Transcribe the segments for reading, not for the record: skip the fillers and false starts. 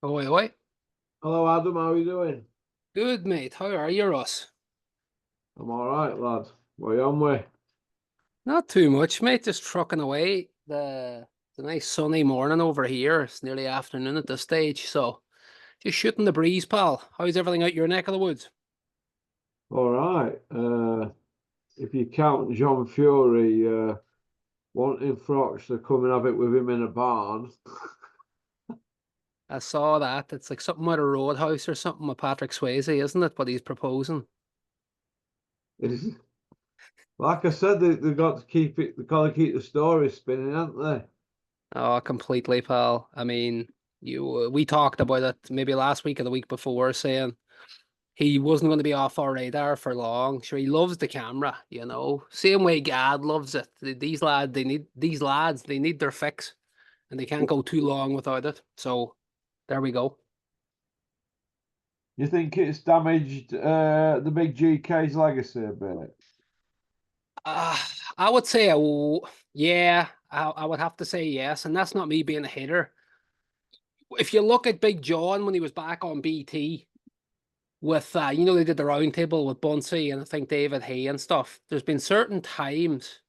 Oi, oi. Hello, Adam. How are you doing? Good, mate. How are you, Ross? I'm all right, lad. What are you on with? Not too much, mate. Just trucking away. The nice sunny morning over here. It's nearly afternoon at this stage, so just shooting the breeze, pal. How's everything out your neck of the woods? All right. If you count John Fury wanting Froch to come and have it with him in a barn, I saw that. It's like something out of Roadhouse or something with Patrick Swayze, isn't it? What he's proposing. it's, like I said, they got to keep it. They got to keep the story spinning, haven't they? Oh, completely, pal. I mean, we talked about it maybe last week or the week before, saying he wasn't going to be off our radar for long. Sure, he loves the camera, you know. Same way Gad loves it. These lads, they need their fix, and they can't go too long without it. So there we go. You think it's damaged the big GK's legacy a bit? Uh, I would say, yeah, I would have to say yes, and that's not me being a hater. If you look at Big John when he was back on BT with, they did the round table with Bunsey and I think David Hay and stuff. There's been certain times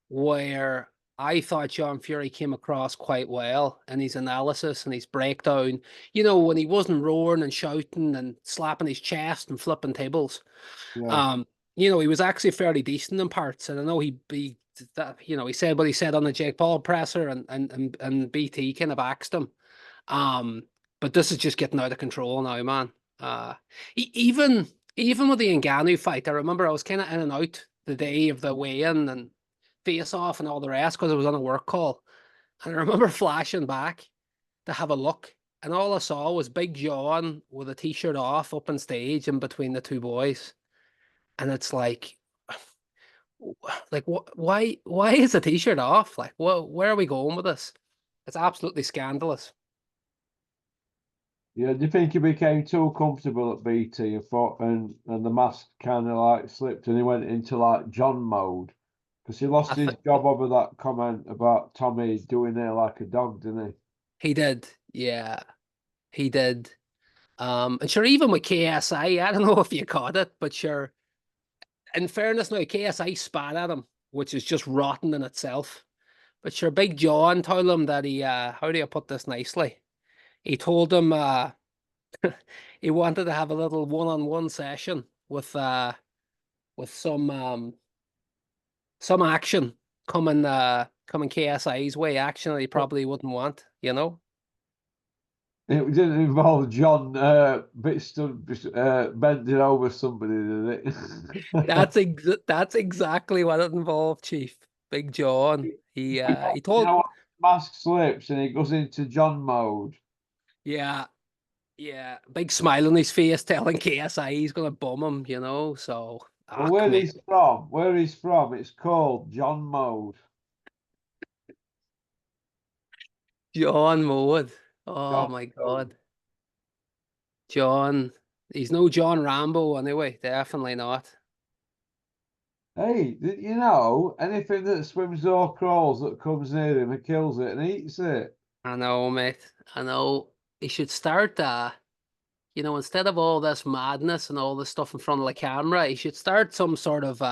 where I thought John Fury came across quite well in his analysis and his breakdown. You know, when he wasn't roaring and shouting and slapping his chest and flipping tables. Yeah. Um, he was actually fairly decent in parts. And I know he that he said what he said on the Jake Paul presser and BT kind of axed him. Um, but this is just getting out of control now, man. Uh, even with the Ngannou fight, I remember I was kind of in and out the day of the weigh-in and face off and all the rest because I was on a work call. And I remember flashing back to have a look, and all I saw was Big John with a t-shirt off up on stage in between the two boys. And it's like what? Why is the t-shirt off? Like, what? Where are we going with this? It's absolutely scandalous. Yeah. Do you think he became too comfortable at BT and thought, and the mask kind of like slipped and he went into like John mode? Because he I lost his think job over that comment about Tommy doing it like a dog, didn't he? he did. Yeah, he did. And sure, even with KSI, I don't know if you caught it, but sure, in fairness now, KSI spat at him, which is just rotten in itself. But sure, Big John told him that how do you put this nicely? He told him he wanted to have a little one-on-one session with some action coming KSI's way, action that he But probably wouldn't want, you know? it didn't involve John bending over somebody, did it? That's exactly what it involved, Chief. Big John. He You told know what? Mask slips and he goes into John mode. yeah, yeah, big smile on his face telling KSI he's gonna bum him, you know. So Well, come here. where he's from, it's called John mode. John Mood. Oh John my mode. God. John. He's no John Rambo anyway, definitely not. Hey, you know, anything that swims or crawls that comes near him, he kills it and eats it. I know, mate. I know. He should start instead of all this madness and all this stuff in front of the camera, he should start some sort of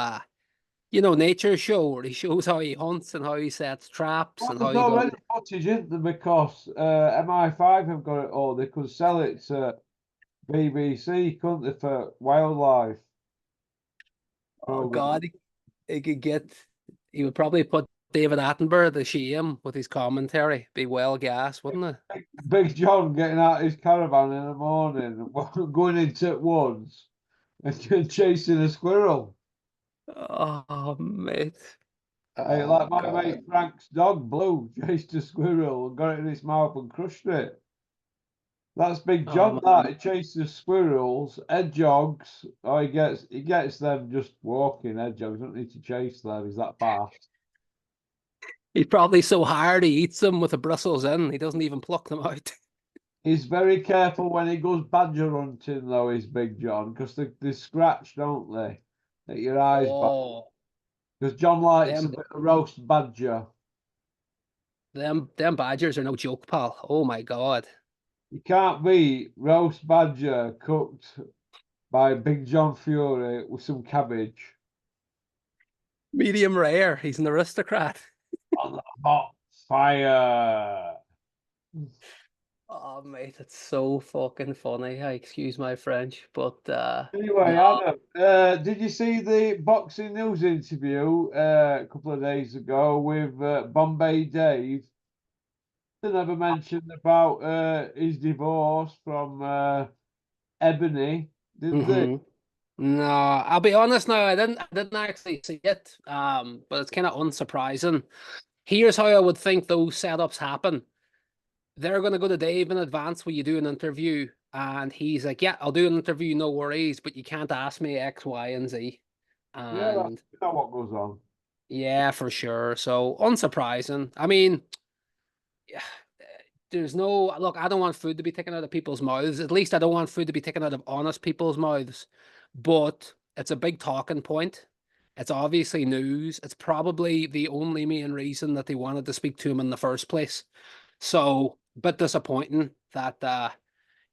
nature show where he shows how he hunts and how he sets traps Well, and how there's he goes. already footage, isn't there? Because MI5 have got it all. They could sell it to BBC, couldn't they, for wildlife Oh program? God, he would probably put David Attenborough to shame with his commentary. Be well gas, wouldn't it? Big John getting out his caravan in the morning, going into woods and chasing a squirrel. Oh, mate. Hey, Oh like my God. mate Frank's dog, Blue, chased a squirrel and got it in his mouth and crushed it. That's Big Oh John. man. That he chases squirrels, hedgehogs. Oh, he gets them just walking. Hedgehogs don't need to chase them. He's that fast. He's probably so hard he eats them with a Brussels in. He doesn't even pluck them out. He's very careful when he goes badger hunting, though. He's Big John because they scratch, don't they? At your eyes back. Oh, Because John likes a them bit of roast badger. them badgers are no joke, pal. Oh my God. You can't beat roast badger cooked by Big John Fury with some cabbage Medium rare. He's an aristocrat. on the hot fire. Oh, mate, it's so fucking funny. I excuse my French, but Anyway, no. Adam, did you see the boxing news interview a couple of days ago with Bombay Dave? They never mentioned about his divorce from Ebony, did they? Hmm. No, I'll be honest now, I didn't actually see it. But it's kind of unsurprising. Here's how I would think those setups happen. They're gonna go to Dave in advance when you do an interview, and he's like, "Yeah, I'll do an interview, no worries, but you can't ask me X, Y, and Z." Yeah, that's And not what goes on. yeah, for sure. So unsurprising. I mean, yeah, there's no look. I don't want food to be taken out of people's mouths. At least I don't want food to be taken out of honest people's mouths. But it's a big talking point. It's obviously news. It's probably the only main reason that they wanted to speak to him in the first place. So, bit disappointing that that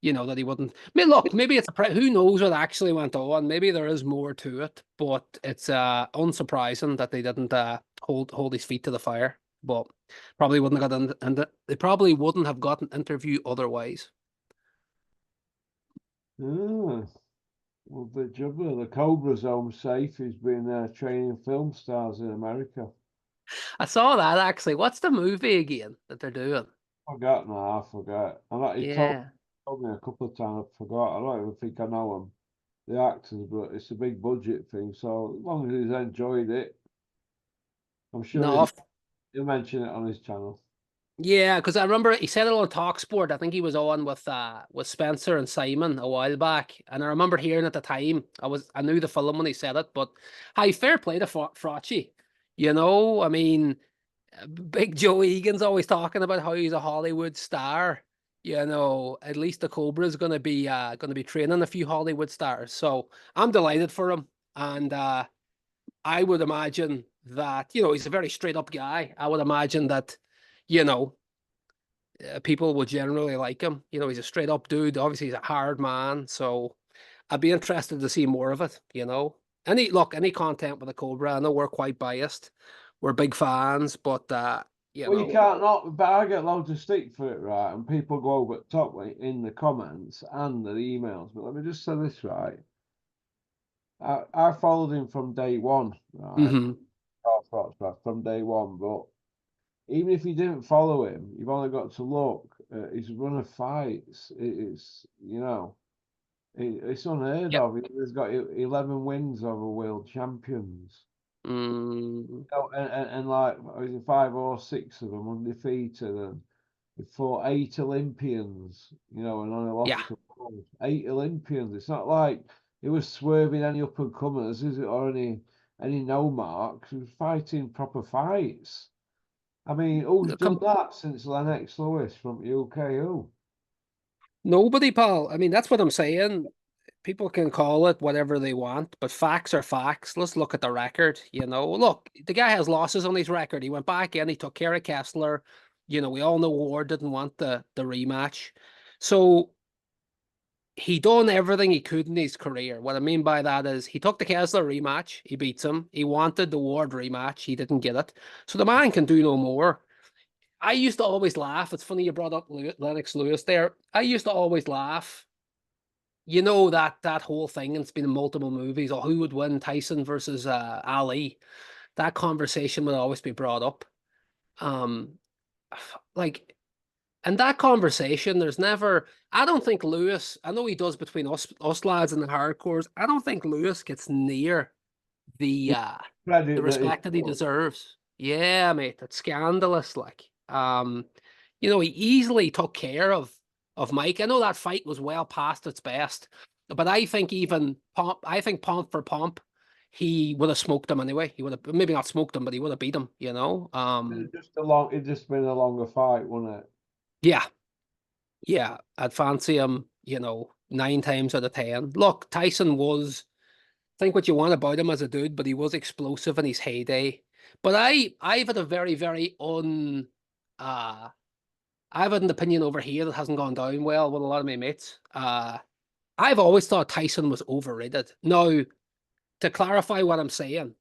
he wouldn't. I mean, look, maybe it's who knows what actually went on. Maybe there is more to it, but it's unsurprising that they didn't hold his feet to the fire. But probably wouldn't have got and they probably wouldn't have got an interview otherwise. Ah, well, the juggler, the Cobra's home safe. He's been training film stars in America. I saw that actually. What's the movie again that they're doing? Forgot now, I forgot. And he Yeah. told me a couple of times, I forgot. I don't even think I know him, the actors, but it's a big budget thing. So as long as he's enjoyed it, I'm sure No, he'll mention it on his channel. yeah, because I remember he said it on Talksport. I think he was on with Spencer and Simon a while back, and I remember hearing at the time. I knew the film when he said it, but hey, fair play to Frocci. I mean, Big Joe Egan's always talking about how he's a Hollywood star. At least the Cobra's gonna be training a few Hollywood stars. So I'm delighted for him, and I would imagine that he's a very straight up guy. I would imagine that you know people will generally like him. He's a straight up dude. Obviously, he's a hard man. So I'd be interested to see more of it. Any content with the Cobra. I know we're quite biased. We're big fans, but you Well, you know, can't not, but I get loads of stick for it, right? And people go over the top in the comments and the emails. But let me just say this, right? I followed him from day one, right? hmm From day one. But even if you didn't follow him, you've only got to look at his run of fights. It's unheard yep. of. He's got 11 wins over world champions. Mm, Oh, and like, was it 5 or 6 of them undefeated? And he fought 8 Olympians, and only yeah. lost to one. 8 Olympians. It's not like he was swerving any up and comers, is it, or any no marks. He was fighting proper fights. I mean, who's done that since Lennox Lewis from UKO? Nobody, pal. I mean, that's what I'm saying. People can call it whatever they want, but facts are facts. Let's look at the record. Look, the guy has losses on his record. He went back in, he took care of Kessler. We all know Ward didn't want the rematch. So he done everything he could in his career. What I mean by that is he took the Kessler rematch, he beats him. He wanted the Ward rematch, he didn't get it. So the man can do no more. I used to always laugh. It's funny you brought up Lennox Lewis there. I used to always laugh. That whole thing, and it's been in multiple movies, or who would win, Tyson versus Ali. That conversation would always be brought up. Um, like, and that conversation, there's never. I don't think Lewis. I know he does between us lads and the hardcores. I don't think Lewis gets near the The uh the credit that he respect that he deserves. Yeah, mate, that's scandalous. He easily took care of Mike. I know that fight was well past its best, but I think even I think pomp for pomp, he would have smoked him anyway. He would have maybe not smoked him, but he would have beat him. It just been a longer fight, wouldn't it? Yeah, yeah, I'd fancy him. 9 times out of 10. Look, Tyson was think what you want about him as a dude, but he was explosive in his heyday. But I've had a very, very uh I've had an opinion over here that hasn't gone down well with a lot of my mates. I've always thought Tyson was overrated. Now, to clarify what I'm saying,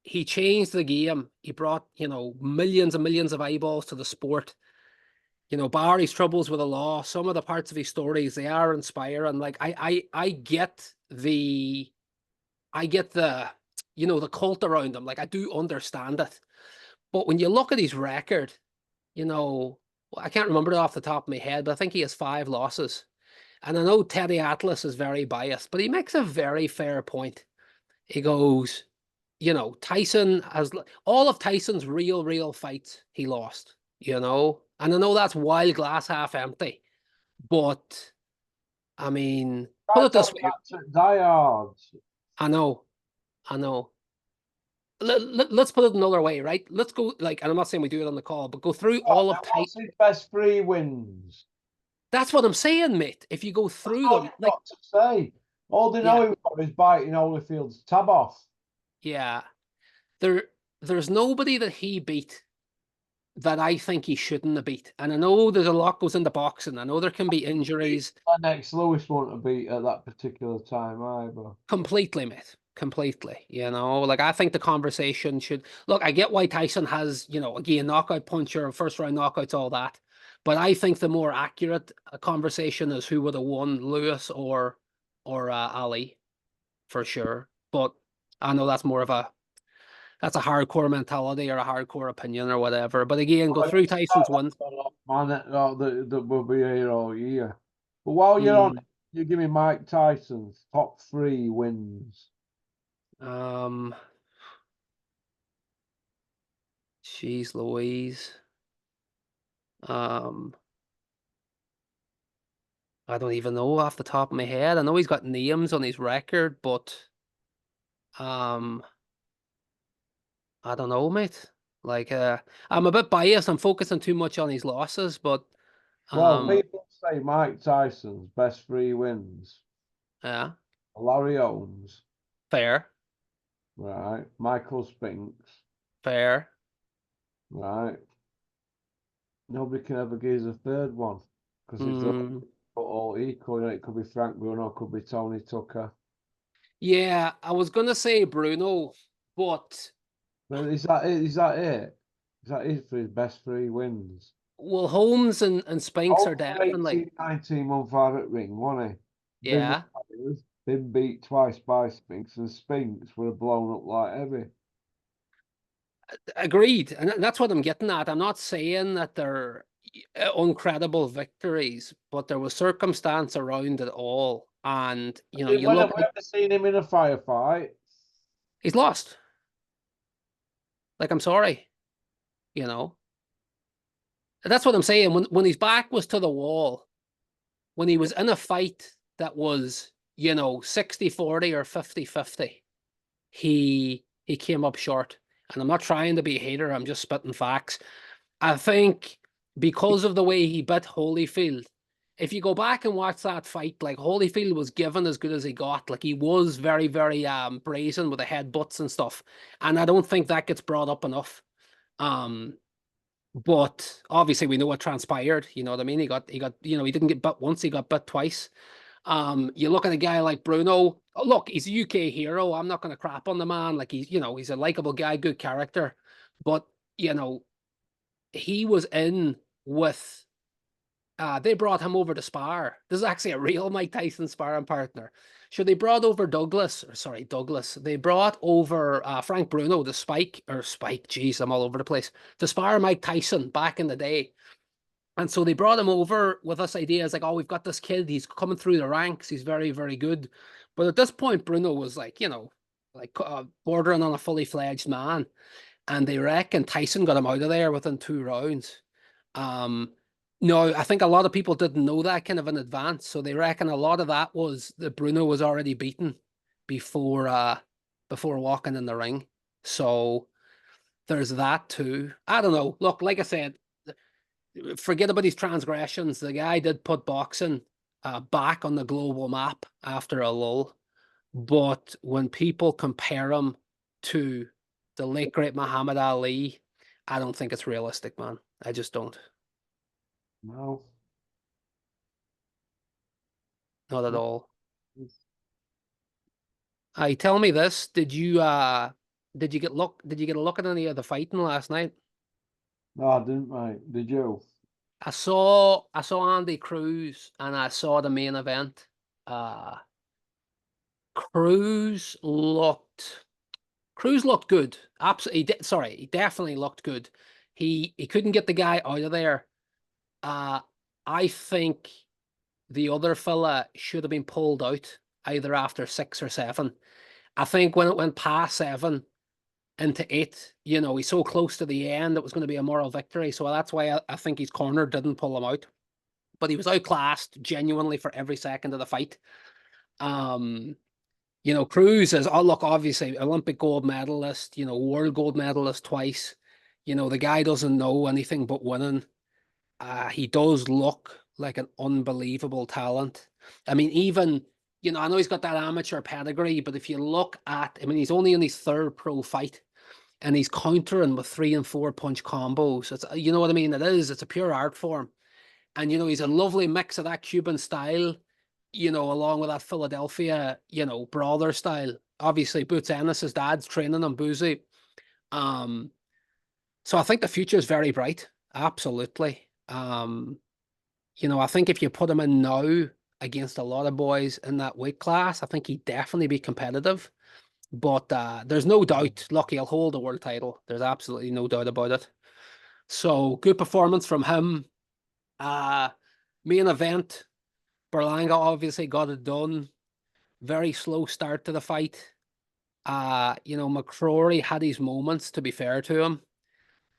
he changed the game. He brought, millions and millions of eyeballs to the sport. Barry's troubles with the law, some of the parts of his stories, they are inspiring. Like I get the the cult around him. Like I do understand it. But when you look at his record, I can't remember it off the top of my head, but I think he has 5 losses. And I know Teddy Atlas is very biased, but he makes a very fair point. He goes, Tyson has all of Tyson's real fights he lost, and I know that's wild glass half empty, but I mean, put Right it this up way. that's diehards. I know, I know. Let's put it another way, right? Let's go and I'm not saying we do it on the call, but go through What, all now, of Tyson. what's his best 3 wins? That's what I'm saying, mate. If you go That's through all them, you've got to say. All they yeah, know he was biting Holyfield's tab off. yeah, there, there's nobody that he beat that I think he shouldn't have beat. And I know there's a lot goes into boxing. I know there can be injuries. Next Lewis won't have beat at that particular time either. Completely, mate. Completely. Like I think the conversation should look. I get why Tyson has, again, knockout puncher, first round knockouts, all that. But I think the more accurate conversation is who would have won, Lewis or Ali, for sure. But I know that's a hardcore mentality or a hardcore opinion or whatever. But again, go through Tyson's win. Man, that will be here all year. But while you're on, Mm, you give me Mike Tyson's top 3 wins. um, Jeez Louise. Um, I don't even know off the top of my head. I know he's got names on his record, but um, I don't know, mate. Like, I'm a bit biased. I'm focusing too much on his losses, but Well, um, people say Mike Tyson's best 3 wins. yeah, Larry Owens, fair, right? Michael Spinks, fair. right? Nobody can ever give us a third one because if they're Mm, all equal, it could be Frank Bruno, it could be Tony Tucker. yeah, I was gonna say Bruno, but But is that it? Is that it? Is that it for his best 3 wins? well, Holmes and Spinks All are for definitely, 18, 19 month out at ring, wasn't he? yeah. Been beat twice by Spinks, and Spinks were blown up like heavy. Agreed. And that's what I'm getting at. I'm not saying that they're uncredible victories, but there was circumstance around it all. And, you When have look we at ever seen him in a firefight? he's lost. Like, I'm sorry, you know. That's what I'm saying. When his back was to the wall, when he was in a fight that was, 60-40 or 50-50, he came up short. And I'm not trying to be a hater, I'm just spitting facts. I think because of the way he bit Holyfield, if you go back and watch that fight, like Holyfield was given as good as he got. Like he was very, very brazen with the headbutts and stuff. And I don't think that gets brought up enough. Um, but obviously we know what transpired. You know what I mean? He got, he didn't get bit once, he got bit twice. You look at a guy like Bruno. Oh, look, he's a UK hero. I'm not going to crap on the man. Like he's a likable guy, good character. But you know, he was in with they brought him over to spar. This is actually a real Mike Tyson sparring partner. Sure, they brought over Douglas. They brought over Frank Bruno, the Spike. Jeez, I'm all over the place. To spar Mike Tyson back in the day. And so they brought him over with this idea as like, oh, we've got this kid. He's coming through the ranks. He's very, very good. But at this point, Bruno was like, bordering on a fully fledged man. And they reckon Tyson got him out of there within 2 rounds. Um, no, I think a lot of people didn't know that kind of in advance, so they reckon a lot of that was that Bruno was already beaten before before walking in the ring. So there's that too. I don't know. Look, like I said, forget about his transgressions. The guy did put boxing back on the global map after a lull. But when people compare him to the late great Muhammad Ali, I don't think it's realistic, man. I just don't. No. Not at all. Tell me this. Did you get a look at any of the fighting last night? No, I didn't, mate. Did you? I saw Andy Cruz and I saw the main event. Uh Cruz looked Cruz looked good. Absolutely. Sorry, he definitely looked good. He couldn't get the guy out of there. Uh I think the other fella should have been pulled out either after 6 or 7. I think when it went past 7 into 8, he's so close to the end, it was going to be a moral victory. So that's why I think his corner didn't pull him out. But he was outclassed genuinely for every second of the fight. Um, Cruz is, oh, look, obviously Olympic gold medalist, world gold medalist twice. The guy doesn't know anything but winning. He does look like an unbelievable talent. I mean, even, I know he's got that amateur pedigree, but if you look at, I mean, he's only in his third pro fight and he's countering with 3 and 4 punch combos. You know what I mean? It's a pure art form. And, he's a lovely mix of that Cuban style, along with that Philadelphia, brawler style. Obviously, Boots Ennis, his dad's training him, Boozy. Um, so I think the future is very bright. Absolutely. I think if you put him in now against a lot of boys in that weight class, I think he'd definitely be competitive. But there's no doubt, look, he'll hold the world title. There's absolutely no doubt about it. So good performance from him. Uh, Main event, Berlanga obviously got it done. Very slow start to the fight. McCrory had his moments, to be fair to him.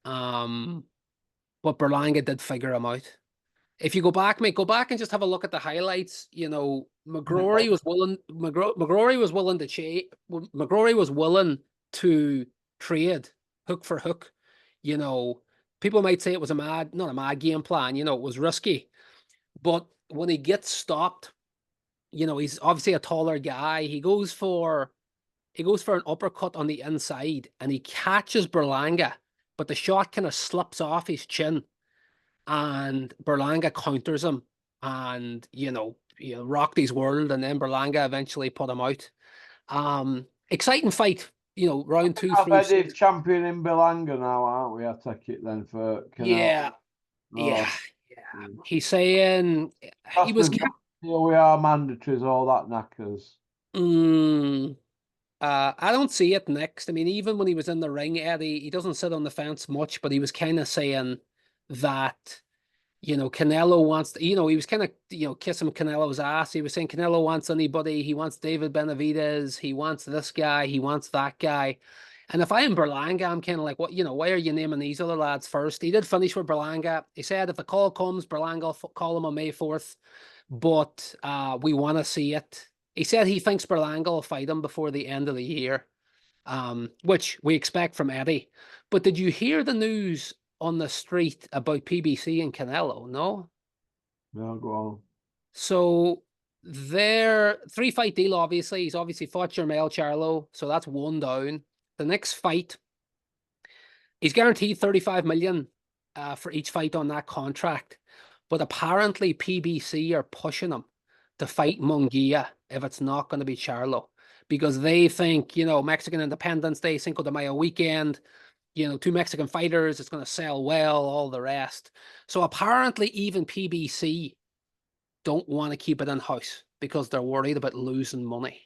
But Berlanga did figure him out. If you go back, mate, go back and just have a look at the highlights. McGrory was willing. McGrory was willing to McGrory was willing to trade hook for hook. People might say it was not a mad game plan. It was risky, but when he gets stopped, he's obviously a taller guy. He goes for an uppercut on the inside, and he catches Berlanga, but the shot kind of slips off his chin and Berlanga counters him and rocked his world, and then Berlanga eventually put him out. Exciting fight, round 2 I've through headed 6. champion in Belanga now, aren't we? I take it then for Canelo. Yeah, yeah, Oh, yeah. He's saying he was. Costas, here we are, mandatories, all that knackers. Mm, I don't see it next. I mean, even when he was in the ring, Eddie, he doesn't sit on the fence much, but he was kind of saying that Canelo wants to, he was kind of, kissing Canelo's ass. He was saying Canelo wants anybody. He wants David Benavidez. He wants this guy. He wants that guy. And if I am Berlanga, I'm kind of like, what, why are you naming these other lads first? He did finish with Berlanga. He said if the call comes, Berlanga will call him on May 4th. But we want to see it. He said he thinks Berlanga will fight him before the end of the year, which we expect from Eddie. But did you hear the news on the street about PBC and Canelo? No? No, go on. So their 3-fight deal, obviously, he's obviously fought Jermell Charlo, so that's 1 down. The next fight, he's guaranteed 35 million for each fight on that contract. But apparently PBC are pushing him to fight Munguia if it's not going to be Charlo. Because they think, Mexican Independence Day, Cinco de Mayo weekend, 2 Mexican fighters, it's going to sell well, all the rest. So apparently even PBC don't want to keep it in-house because they're worried about losing money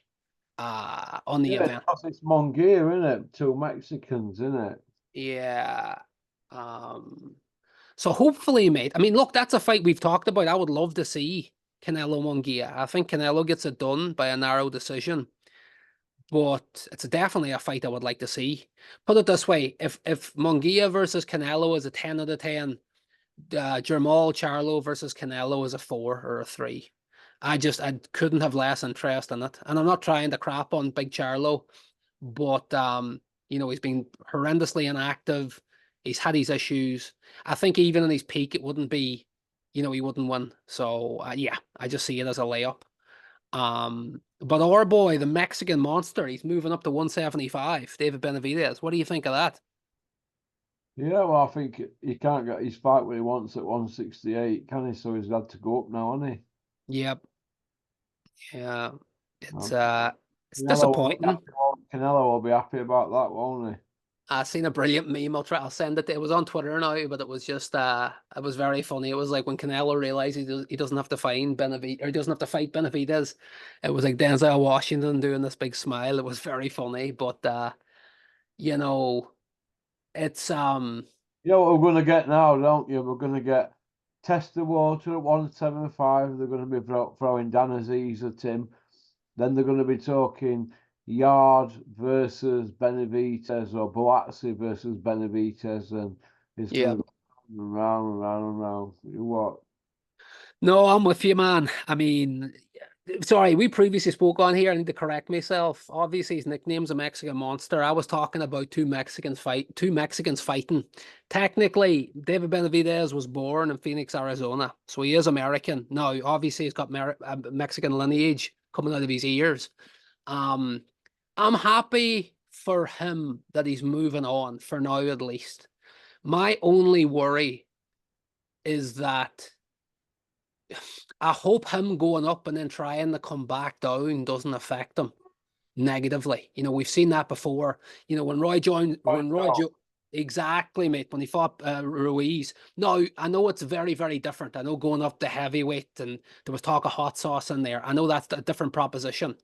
on the event. Because it's Mongear, isn't it? 2 Mexicans, isn't it? Yeah. So hopefully, mate. I mean, look, that's a fight we've talked about. I would love to see Canelo Munguia. I think Canelo gets it done by a narrow decision. But it's definitely a fight I would like to see. Put it this way, if Munguia versus Canelo is a 10 out of 10, Jermall Charlo versus Canelo is a 4 or a 3. I couldn't have less interest in it. And I'm not trying to crap on Big Charlo, but he's been horrendously inactive. He's had his issues. I think even in his peak, it wouldn't be, he wouldn't win. So yeah, I just see it as a layup. But our boy, the Mexican monster, he's moving up to 175, David Benavidez. What do you think of that? Yeah, well, I think he can't get his fight what he wants at 168, can he? So he's had to go up now, hasn't he? Yep. Yeah. It's Um, it's disappointing. Canelo will be happy about that, won't he? I seen a brilliant meme. I'll send it. It was on Twitter now, but it was just it was very funny. It was like when Canelo realized he doesn't have to fight Benavidez, or he doesn't have to fight Benavidez. It was like Denzel Washington doing this big smile. It was very funny, but you know, it's You know what we're going to get now, don't you? We're going to get Test the Water at 175. They're going to be throwing Dan Aziz at him. Then they're going to be talking Yard versus Benavidez or Boazzi versus Benavidez, and it's yeah. going to go round and round and round. What? No, I'm with you, man. I mean, sorry, we previously spoke on here. I need to correct myself. Obviously, his nickname's a Mexican monster. I was talking about two Mexicans fighting. Technically, David Benavidez was born in Phoenix, Arizona, so he is American. Now, obviously, he's got Mexican lineage coming out of his ears. Um, I'm happy for him that he's moving on for now, at least. My only worry is that I hope him going up and then trying to come back down doesn't affect him negatively. We've seen that before. When Roy joined, exactly, mate, when he fought Ruiz. Now, I know it's very, very different. I know going up to heavyweight and there was talk of hot sauce in there. I know that's a different proposition.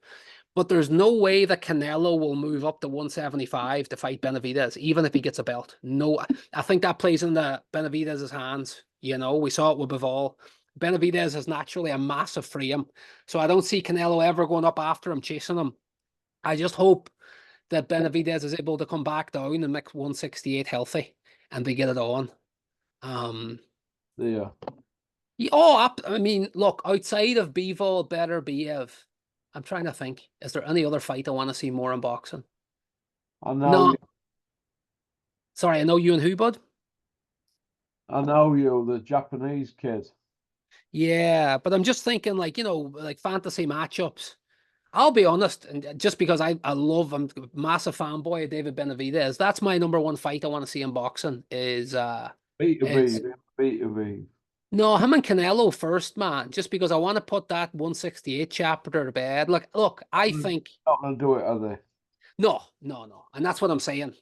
But there's no way that Canelo will move up to 175 to fight Benavidez, even if he gets a belt. No, I think that plays in the Benavidez's hands. We saw it with Bivol. Benavidez is naturally a massive frame, so I don't see Canelo ever going up after him, chasing him. I just hope that Benavidez is able to come back down and make 168 healthy, and they get it on. Yeah. I mean, look, outside of Bivol, better Biev, I'm trying to think. Is there any other fight I want to see more in boxing? I know No, you. sorry, I know you and who, bud? I know you, the Japanese kid. Yeah, but I'm just thinking, like fantasy matchups. I'll be honest, and just because I'm a massive fanboy of David Benavidez. That's my number one fight I want to see in boxing Beat a is beat. Beat a beat. no, him and Canelo first, man. Just because I want to put that 168 chapter to bed. Look, I think Not going to do it, are they? no, no, no. And that's what I'm saying.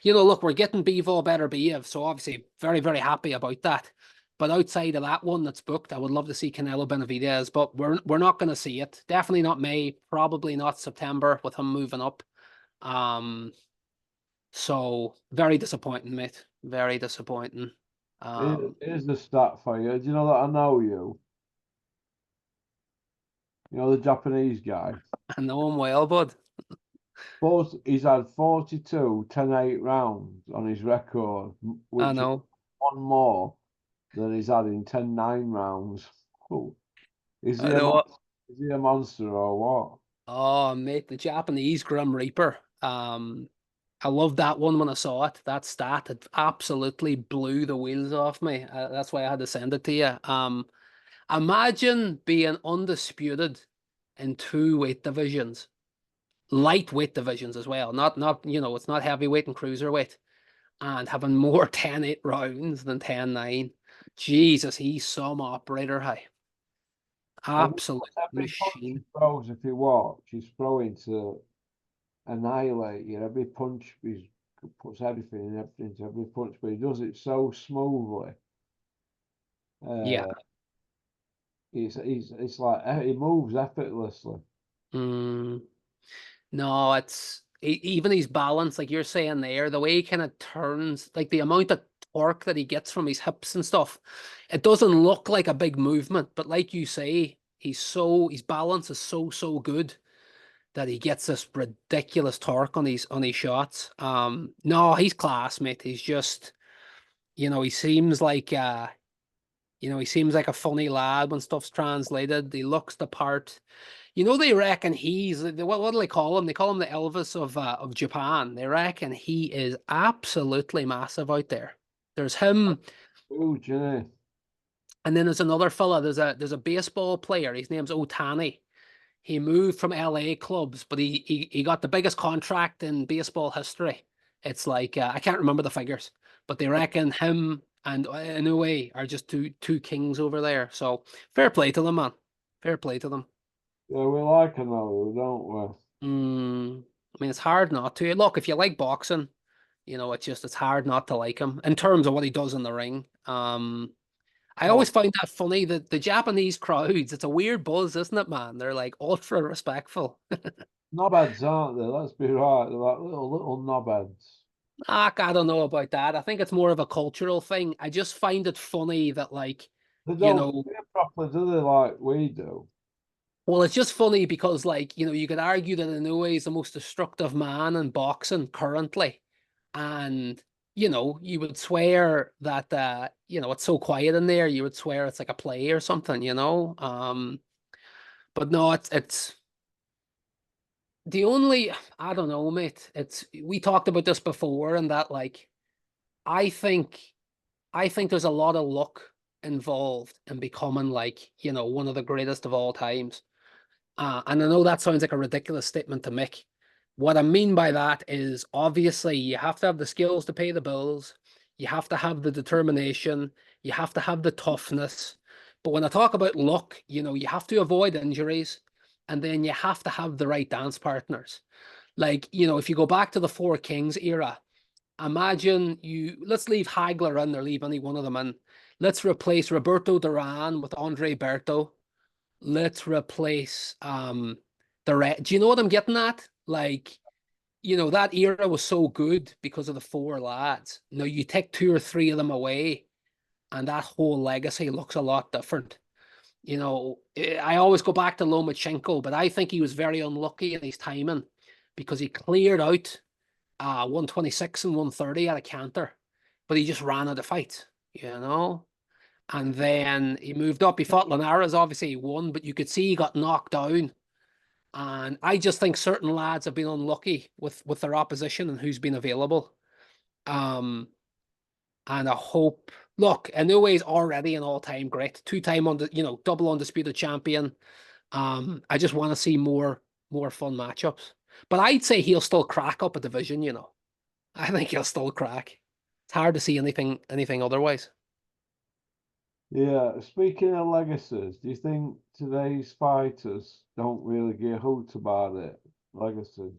Look, we're getting Bevo better Biev, so obviously very, very happy about that. But outside of that one that's booked, I would love to see Canelo Benavidez, but we're not going to see it. Definitely not May, probably not September with him moving up. Um, so very disappointing, mate. Very disappointing. Here's the stat for you. Do you know that I know you? You know the Japanese guy? I know him well, bud. He's had 42 10-8 rounds on his record, I which is know. one more than he's had in 10-9 rounds. Oh, is he I a know. monster? Is he a monster or what? Oh, mate, the Japanese Grim Reaper. I loved that one when I saw it. That stat, it absolutely blew the wheels off me. That's why I had to send it to you. Imagine being undisputed in two weight divisions, lightweight divisions as well. It's not heavyweight and cruiserweight, and having more 10-8 rounds than 10-9. Jesus, he's some operator, hey. And Absolute every punch he machine. throws, if you watch, he's throwing to annihilate you. Every punch he puts everything and everything to every punch, but he does it so smoothly. Yeah. Uh, it's like he moves effortlessly. Mm. No, even his balance, like you're saying there, the way he kind of turns, like the amount of torque that he gets from his hips and stuff, it doesn't look like a big movement, but like you say, his balance is so, so good that he gets this ridiculous torque on his shots. No, he's class, mate. He's just, he seems like he seems like a funny lad when stuff's translated. He looks the part. They reckon he's what do they call him? They call him the Elvis of Japan. They reckon he is absolutely massive out there. There's him, Huge, isn't he? and then there's another fella. There's a baseball player. His name's Otani. He moved from LA clubs, but he got the biggest contract in baseball history. It's like I can't remember the figures, but they reckon him and Inoue are just two kings over there. So fair play to them, man. Fair play to them. Yeah, we like Canelo, don't we? I mean, it's hard not to. Look, if you like boxing, it's hard not to like him in terms of what he does in the ring. I Oh, always find that funny that the Japanese crowds, it's a weird buzz, isn't it, man? They're like ultra respectful. knobheads, aren't they? Let's be right. They're like little knobheads. Ah, I don't know about that. I think it's more of a cultural thing. I just find it funny that, like, They you don't know, see it properly, do they? Like we do. well, it's just funny because, like, you could argue that Inoue is the most destructive man in boxing currently. And, you would swear that, it's so quiet in there. You would swear it's like a play or something, you know? But no, it's the only, I don't know, mate. We talked about this before and that, like, I think. I think there's a lot of luck involved in becoming like, one of the greatest of all times. And I know that sounds like a ridiculous statement to make. What I mean by that is obviously you have to have the skills to pay the bills. You have to have the determination. You have to have the toughness. But when I talk about luck, you have to avoid injuries and then you have to have the right dance partners. Like, if you go back to the Four Kings era, imagine let's leave Hagler in or leave any one of them in. Let's replace Roberto Duran with Andre Berto. Let's replace do you know what I'm getting at? Like, that era was so good because of the four lads. Now you take two or three of them away, and that whole legacy looks a lot different. I always go back to Lomachenko, but I think he was very unlucky in his timing because he cleared out 126 and 130 at a canter, but he just ran out of fights. And then he moved up. He fought Linares, obviously he won, but you could see he got knocked down. And I just think certain lads have been unlucky with their opposition and who's been available. Um, and I hope, look, Inoue is already an all-time great, two-time on the, double undisputed champion. I just want to see more fun matchups. But I'd say he'll still crack up a division. I think he'll still crack. It's hard to see anything otherwise. Yeah. Speaking of legacies, do you think today's fighters don't really give a hoot about it? Legacies.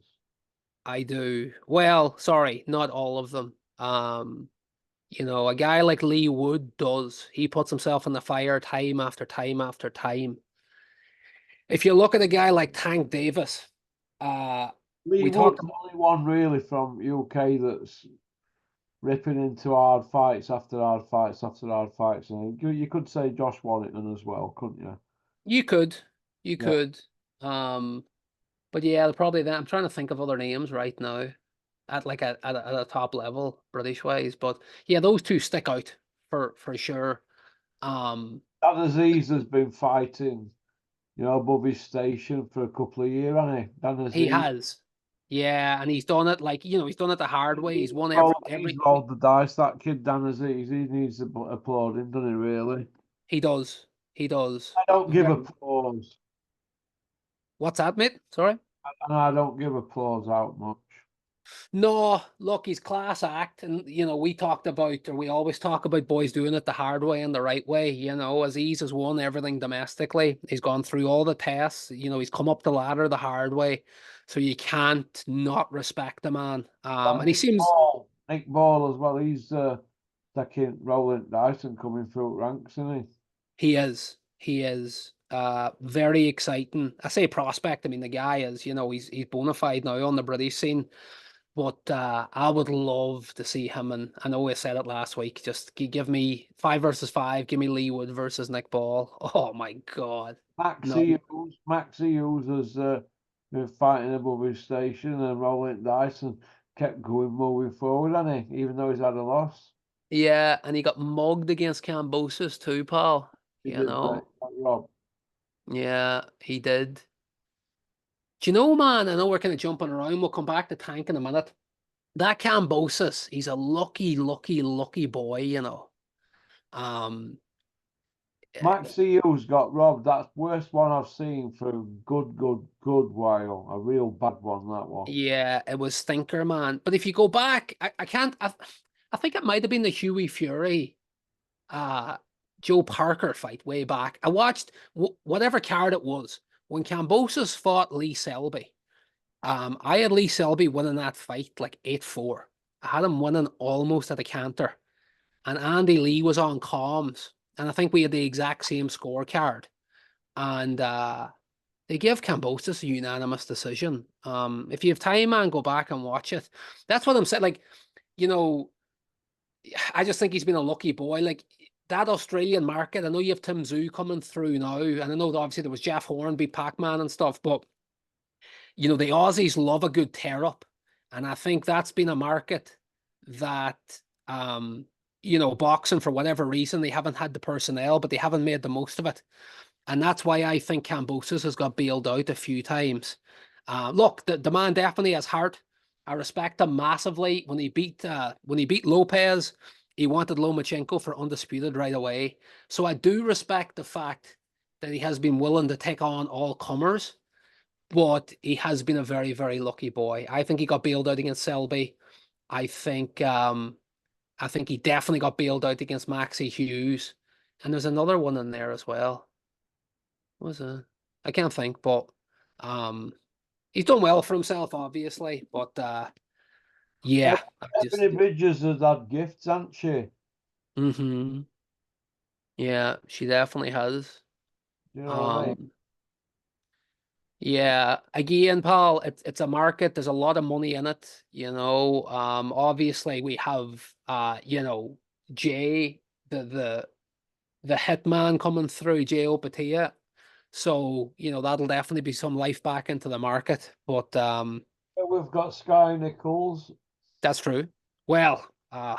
I do. Well, sorry, not all of them. A guy like Lee Wood does. He puts himself in the fire time after time after time. If you look at a guy like Tank Davis, uh, Lee we talked Wood's the about only one really from UK that's ripping into hard fights after hard fights after hard fights. And you could say Josh Warrington as well, couldn't you? you could, you Yeah. could. Um, but yeah, probably that. I'm trying to think of other names right now at like at a top level British wise. But yeah, those two stick out for sure. Um, Dan Aziz has been fighting, above his station for a couple of years, hasn't he? Dan he Aziz. has. Yeah, and he's done it like, he's done it the hard way. He's won He's every rolled the dice, that kid, Dan Aziz. He needs applauding, doesn't he, really? he does. He does. I don't give Very. applause. What's that, mate? Sorry. And I don't give applause out much. No, look, he's class act, and we talked about, or we always talk about boys doing it the hard way and the right way. Aziz has won everything domestically. He's gone through all the tests. He's come up the ladder the hard way, so you can't not respect the man. Well, And he seems Nick Ball as well. He's taking rolling dice and coming through ranks, isn't he? he is very exciting. I say prospect. I mean, the guy is, he's bona fide now on the British scene. But I would love to see him, and I know I said it last week. Just give me 5 versus 5. Give me Lee Wood versus Nick Ball. Oh my God, no, Max Hughes has been fighting above his station and rolling dice and kept going moving forward, hasn't he? Even though he's had a loss. yeah, and he got mugged against Kambosos too, pal. He did break that Rob. Yeah, he did. Do you know, man? I know we're kind of jumping around. We'll come back to Tank in a minute. That Kambosos, he's a lucky, lucky, lucky boy. Um, Maxi Hughes got robbed. That's the worst one I've seen for a good while. A real bad one, that one. Yeah, it was stinker, man. But if you go back, I can't. I think it might have been the Huey Fury, uh, Joe Parker fight way back. I watched whatever card it was when Kambosos fought Lee Selby. I had Lee Selby winning that fight like 8-4. I had him winning almost at a canter, and Andy Lee was on comms, and I think we had the exact same scorecard, and they gave Kambosos a unanimous decision. If you have time, man, go back and watch it. That's what I'm saying. Like, you know, I just think he's been a lucky boy. Like that Australian market, I know you have Tim Zoo coming through now, and I know that obviously there was Jeff Horn beat Pac-Man and stuff, but the Aussies love a good tear up. And I think that's been a market that boxing for whatever reason, they haven't had the personnel, but they haven't made the most of it. And that's why I think Kambosos has got bailed out a few times. Look, the man definitely has heart. I respect him massively. When he beat Lopez, he wanted Lomachenko for undisputed right away. So I do respect the fact that he has been willing to take on all comers, but he has been a very, very lucky boy. I think he got bailed out against Selby. I think I think he definitely got bailed out against Maxie Hughes. And there's another one in there as well. What was it? I can't think, but um he's done well for himself, obviously. But yeah, I'm just Ebony Bridges has had gifts, hasn't she? hmm yeah, she definitely has. Do you know what I mean? Um Yeah, again, Paul, it's a market. There's a lot of money in it, Obviously we have Jay, the hitman coming through, Jay Opatia. So, that'll definitely be some life back into the market. But We've got Sky Nichols. that's true. Well, I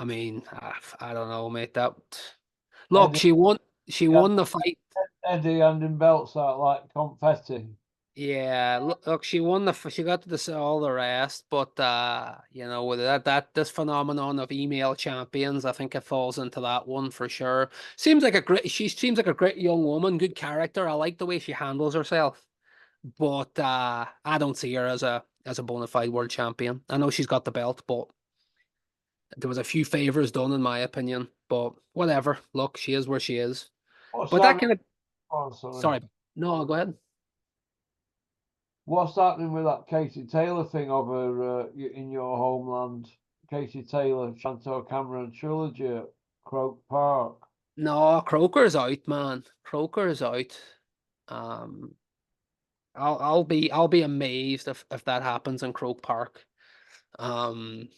mean, I don't know, mate. Look, Eddie, she won the fight. Eddie handing belts out like confetti. Yeah, look, she got to all the rest, but with this phenomenon of email champions, I think it falls into that one for sure. She seems like a great young woman, good character. I like the way she handles herself, but I don't see her as a bona fide world champion. I know she's got the belt, but there was a few favors done in my opinion. But whatever. Look, she is where she is. What's But that happening? kind of Oh, sorry. sorry, no, go ahead. What's happening with that Katie Taylor thing over in your homeland? Katie Taylor, Chantal Cameron trilogy at Croke Park. No, Croker's out, man. Croker's out. Um, I'll be amazed if that happens in Croke Park. Um,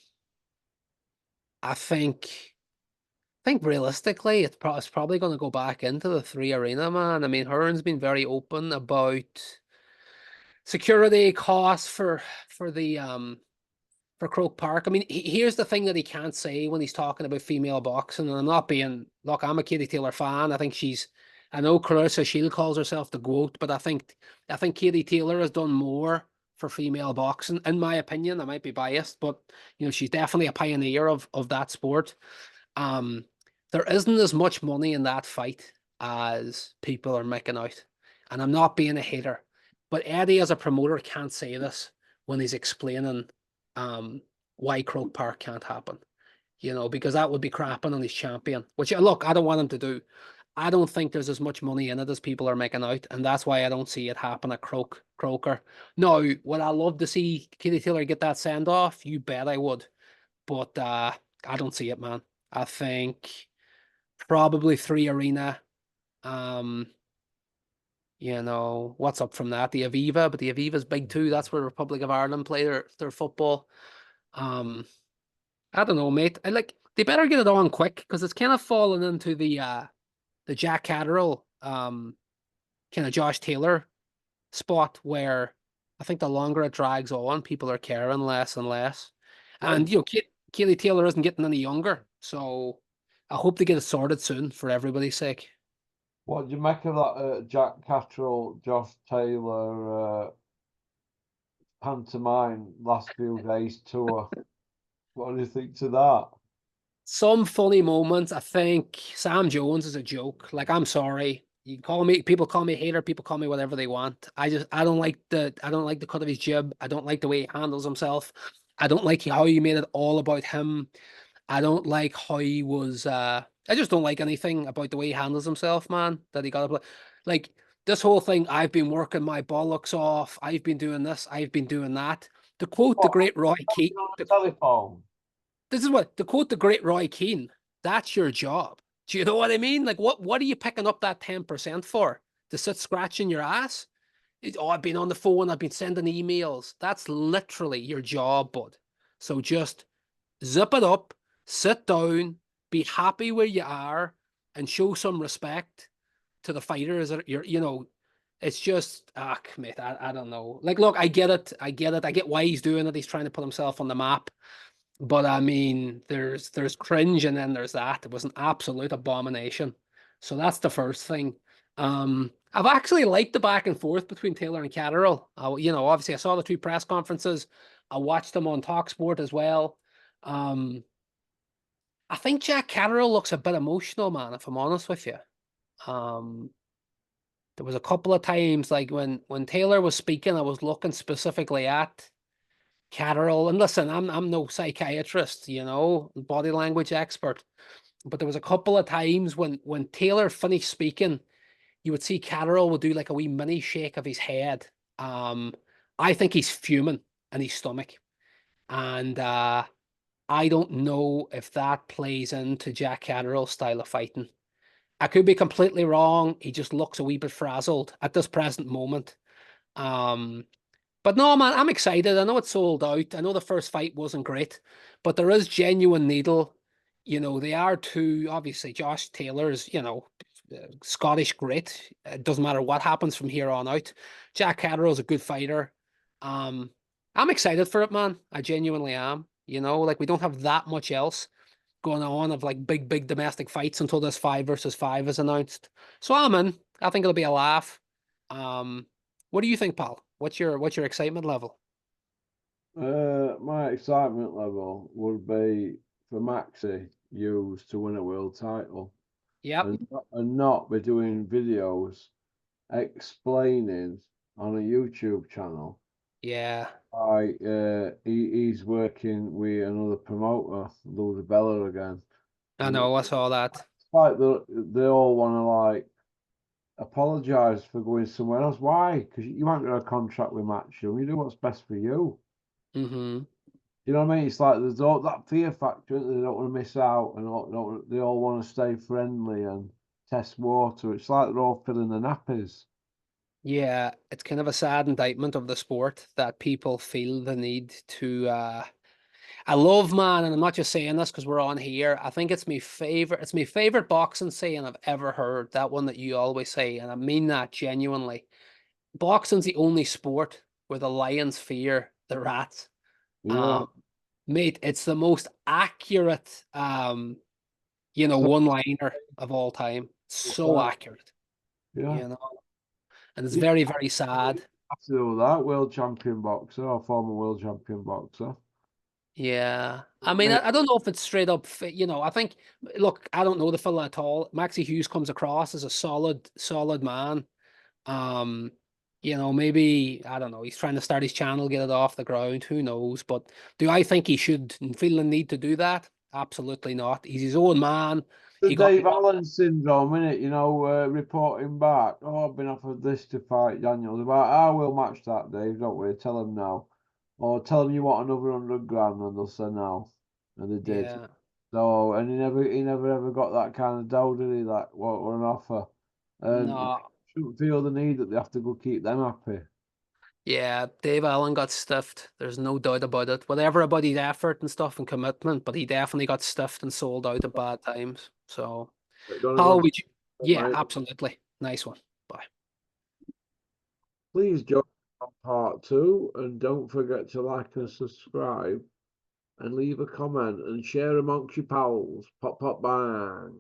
I think realistically, it's probably going to go back into the three arena, man. I mean, Hearn's been very open about security costs for Croke Park. I mean, here's the thing that he can't say when he's talking about female boxing, and I'm not being, look, I'm a Katie Taylor fan. I know Clarissa Shield calls herself the GOAT, but I think Katie Taylor has done more for female boxing, in my opinion. I might be biased, but she's definitely a pioneer of that sport. Um, there isn't as much money in that fight as people are making out, and I'm not being a hater, but Eddie as a promoter can't say this when he's explaining um, why Croke Park can't happen. Because that would be crapping on his champion, which look, I don't want him to do. I don't think there's as much money in it as people are making out, and that's why I don't see it happen at Croker. No, would I love to see Katie Taylor get that send off? You bet I would. But I don't see it, man. I think probably three arena. Um, what's up from that? The Aviva, but the Aviva's big too. That's where Republic of Ireland play their football. Um, I don't know, mate. They better get it on quick because it's kind of fallen into the Jack Catterall kind of Josh Taylor spot where I think the longer it drags on, people are caring less and less. And Kaylee Taylor isn't getting any younger, so I hope they get it sorted soon for everybody's sake. What do you make of that Jack Catterall, Josh Taylor pantomime last few days tour? What do you think to that? some funny moments. I think Sam Jones is a joke. Like, I'm sorry. You call me, people call me a hater, people call me whatever they want. I don't like the cut of his jib. I don't like the way he handles himself. I don't like how he made it all about him. I don't like how he was I just don't like anything about the way he handles himself, man. That he got to like this whole thing, I've been working my bollocks off, I've been doing this, I've been doing that. To quote the What, great Roy Keane, on the telephone? this is what to quote the great Roy Keane, that's your job. Do you know what I mean? Like what are you picking up that 10% for? To sit scratching your ass? Oh, I've been on the phone, I've been sending emails. That's literally your job, bud. So just zip it up, sit down, be happy where you are, and show some respect to the fighters that you're. It's just, mate, I don't know. Like, look, I get it. I get it. I get why he's doing it. He's trying to put himself on the map. But I mean, there's cringe and then there's that. It was an absolute abomination. So that's the first thing. I've actually liked the back and forth between Taylor and Catterall. Obviously I saw the two press conferences. I watched them on Talksport as well. Um, I think Jack Catterall looks a bit emotional, man, if I'm honest with you. Um, there was a couple of times like when Taylor was speaking, I was looking specifically at Catterall. And listen, I'm no psychiatrist, body language expert. But there was a couple of times when Taylor finished speaking, you would see Catterall would do like a wee mini shake of his head. Um, I think he's fuming in his stomach. And I don't know if that plays into Jack Catterall's style of fighting. I could be completely wrong. He just looks a wee bit frazzled at this present moment. Um, but no, man, I'm excited. I know it's sold out. I know the first fight wasn't great, but there is genuine needle. They are two, obviously, Josh Taylor's, Scottish grit. It doesn't matter what happens from here on out. Jack Catterall's a good fighter. Um, I'm excited for it, man. I genuinely am. Like we don't have that much else going on of like big domestic fights until this 5 versus 5 is announced. So I'm in. I think it'll be a laugh. Um, what do you think, pal? What's your excitement level? My excitement level would be for Maxi Hughes to win a world title Yep. and not be doing videos explaining on a YouTube channel Yeah. why he's working with another promoter, Louis Bella again. I And know. I saw that. it's like they all want to like apologize for going somewhere else. Why? Because you aren't got a contract with Matchroom. You do what's best for you. Mm-hmm. You know what I mean? It's like there's all that fear factor. They don't want to miss out, and they all want to stay friendly and test water. It's like they're all filling the nappies. Yeah, it's kind of a sad indictment of the sport that people feel the need to I love, man, and I'm not just saying this because we're on here. I think it's my favorite boxing saying I've ever heard. That one that you always say, and I mean that genuinely. Boxing's the only sport where the lions fear the rats. Yeah. Um, Mate, it's the most accurate So one-liner of all time. So accurate, yeah. you know, and it's You very, very have sad. to do that. World champion boxer or former world champion boxer. Yeah. I mean, Mate, I don't know if it's straight up, I think, look, I don't know the fella at all. Maxie Hughes comes across as a solid man. Um, maybe, I don't know, he's trying to start his channel, get it off the ground. Who knows? But do I think he should feel the need to do that? Absolutely not. He's his own man. the He got, Dave Allen syndrome, innit? Reporting back. Oh, I've been offered this to fight Daniel. They're like, I will match that, Dave. Don't worry. Tell him now. Or tell him you want another 100 grand, and they'll say no. And they did. yeah, So, and he never ever got that kind of dough, did he? Like, what an offer. And no. shouldn't feel the need that they have to go keep them happy. Yeah, Dave Allen got stiffed. There's no doubt about it. Whatever about his effort and stuff and commitment, but he definitely got stiffed and sold out at bad times. So, But gonna how go, would you? Yeah, mate. absolutely. Nice one. Bye. Please join on part two, and don't forget to like and subscribe, and leave a comment and share amongst your pals. Pop, pop, bang.